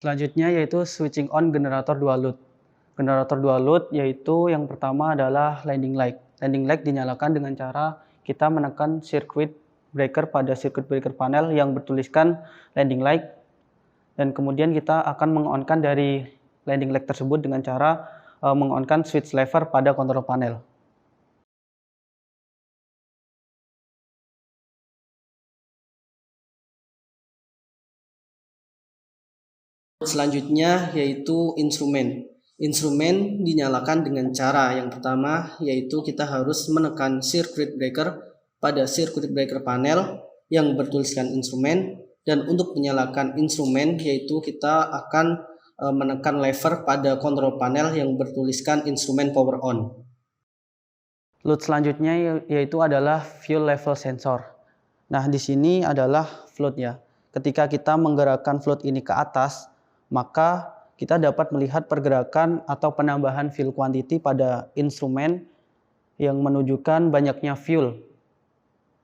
Selanjutnya yaitu switching on generator dual load. Generator dual load yaitu yang pertama adalah landing light. Landing light dinyalakan dengan cara kita menekan circuit breaker pada circuit breaker panel yang bertuliskan landing light, dan kemudian kita akan meng-on-kan dari landing light tersebut dengan cara meng-on-kan switch lever pada control panel. Selanjutnya yaitu instrumen. Instrumen dinyalakan dengan cara yang pertama yaitu kita harus menekan circuit breaker pada circuit breaker panel yang bertuliskan instrumen, dan untuk menyalakan instrumen yaitu kita akan menekan lever pada control panel yang bertuliskan instrumen power on. Load selanjutnya yaitu adalah fuel level sensor. Nah, di sini adalah float ya. Ketika kita menggerakkan float ini ke atas, maka kita dapat melihat pergerakan atau penambahan fuel quantity pada instrumen yang menunjukkan banyaknya fuel.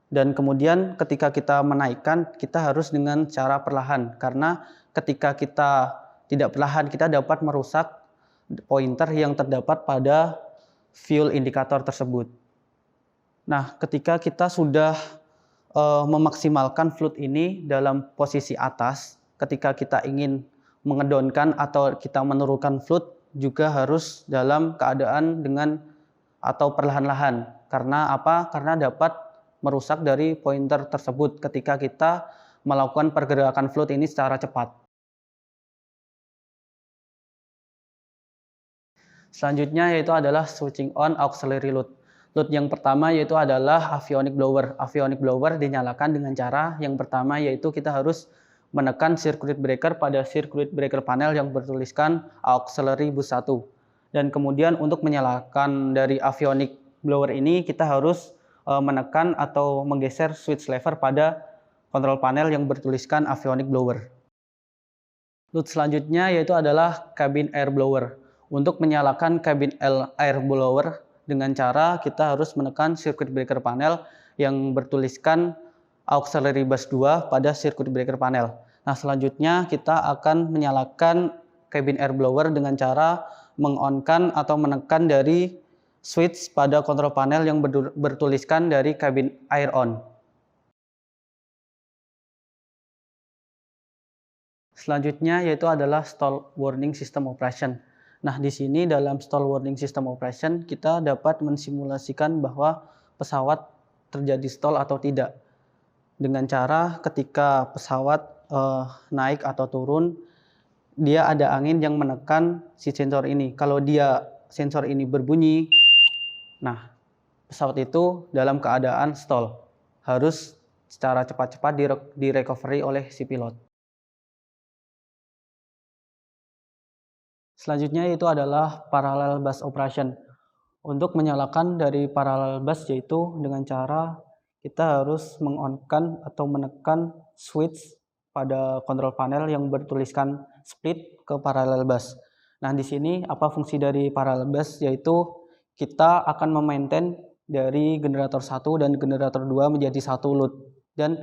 Dan kemudian ketika kita menaikkan, kita harus dengan cara perlahan, karena ketika kita tidak perlahan, kita dapat merusak pointer yang terdapat pada fuel indikator tersebut. Nah, ketika kita sudah memaksimalkan float ini dalam posisi atas, ketika kita ingin mengedonkan atau kita menurunkan float juga harus dalam keadaan dengan atau perlahan-lahan. Karena apa? Karena dapat merusak dari pointer tersebut ketika kita melakukan pergerakan float ini secara cepat. Selanjutnya yaitu adalah switching on auxiliary load. Load yang pertama yaitu adalah avionic blower. Avionic blower dinyalakan dengan cara yang pertama yaitu kita harus menekan circuit breaker pada circuit breaker panel yang bertuliskan auxiliary bus 1. Dan kemudian untuk menyalakan dari avionic blower ini kita harus menekan atau menggeser switch lever pada control panel yang bertuliskan avionic blower. Load selanjutnya yaitu adalah cabin air blower. Untuk menyalakan cabin air blower dengan cara kita harus menekan circuit breaker panel yang bertuliskan auxiliary bus 2 pada circuit breaker panel. Nah, selanjutnya kita akan menyalakan cabin air blower dengan cara meng-on-kan atau menekan dari switch pada control panel yang bertuliskan dari cabin air on. Selanjutnya yaitu adalah stall warning system operation. Nah, di sini dalam stall warning system operation kita dapat mensimulasikan bahwa pesawat terjadi stall atau tidak. Dengan cara ketika pesawat naik atau turun, dia ada angin yang menekan si sensor ini. Kalau dia sensor ini berbunyi, nah pesawat itu dalam keadaan stall. Harus secara cepat-cepat direcovery oleh si pilot. Selanjutnya itu adalah parallel bus operation. Untuk menyalakan dari parallel bus yaitu dengan cara kita harus meng-on-kan atau menekan switch pada control panel yang bertuliskan split ke parallel bus. Nah, di sini apa fungsi dari parallel bus yaitu kita akan memaintain dari generator 1 dan generator 2 menjadi satu load, dan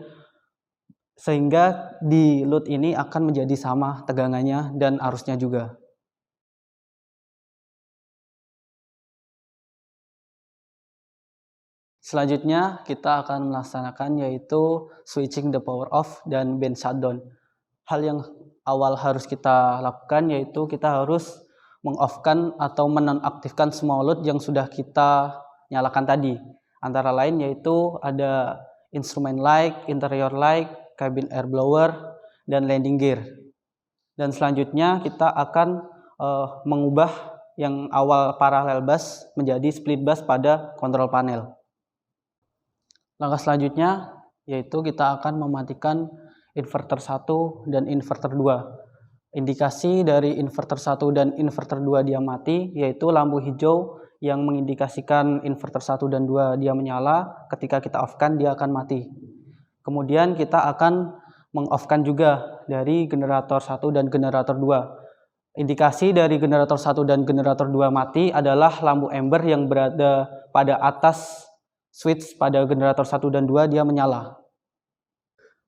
sehingga di load ini akan menjadi sama tegangannya dan arusnya juga. Selanjutnya kita akan melaksanakan yaitu switching the power off dan band shutdown. Hal yang awal harus kita lakukan yaitu kita harus meng-off-kan atau menonaktifkan semua load yang sudah kita nyalakan tadi. Antara lain yaitu ada instrument light, interior light, cabin air blower, dan landing gear. Dan selanjutnya kita akan mengubah yang awal parallel bus menjadi split bus pada control panel. Langkah selanjutnya yaitu kita akan mematikan inverter 1 dan inverter 2. Indikasi dari inverter 1 dan inverter 2 dia mati yaitu lampu hijau yang mengindikasikan inverter 1 dan 2 dia menyala. Ketika kita off-kan dia akan mati. Kemudian kita akan meng-off-kan juga dari generator 1 dan generator 2. Indikasi dari generator 1 dan generator 2 mati adalah lampu ember yang berada pada atas switch pada generator 1 dan 2 dia menyala.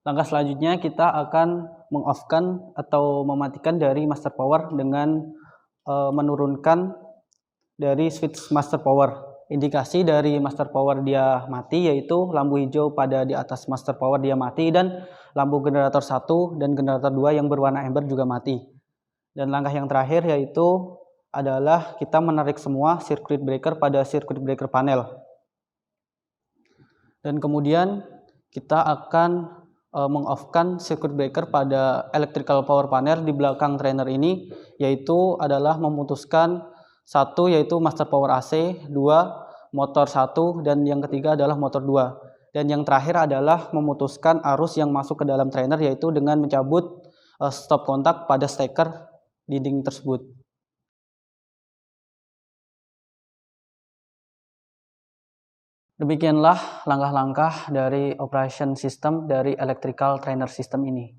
Langkah selanjutnya kita akan meng-off-kan atau mematikan dari master power dengan menurunkan dari switch master power. Indikasi dari master power dia mati yaitu lampu hijau pada di atas master power dia mati dan lampu generator 1 dan generator 2 yang berwarna amber juga mati. Dan langkah yang terakhir yaitu adalah kita menarik semua circuit breaker pada circuit breaker panel. Dan kemudian kita akan meng-off-kan circuit breaker pada electrical power panel di belakang trainer ini, yaitu adalah memutuskan satu yaitu master power AC, 2 motor 1, dan yang ketiga adalah motor 2. Dan yang terakhir adalah memutuskan arus yang masuk ke dalam trainer yaitu dengan mencabut stop kontak pada steker dinding tersebut. Demikianlah langkah-langkah dari operation system dari electrical trainer system ini.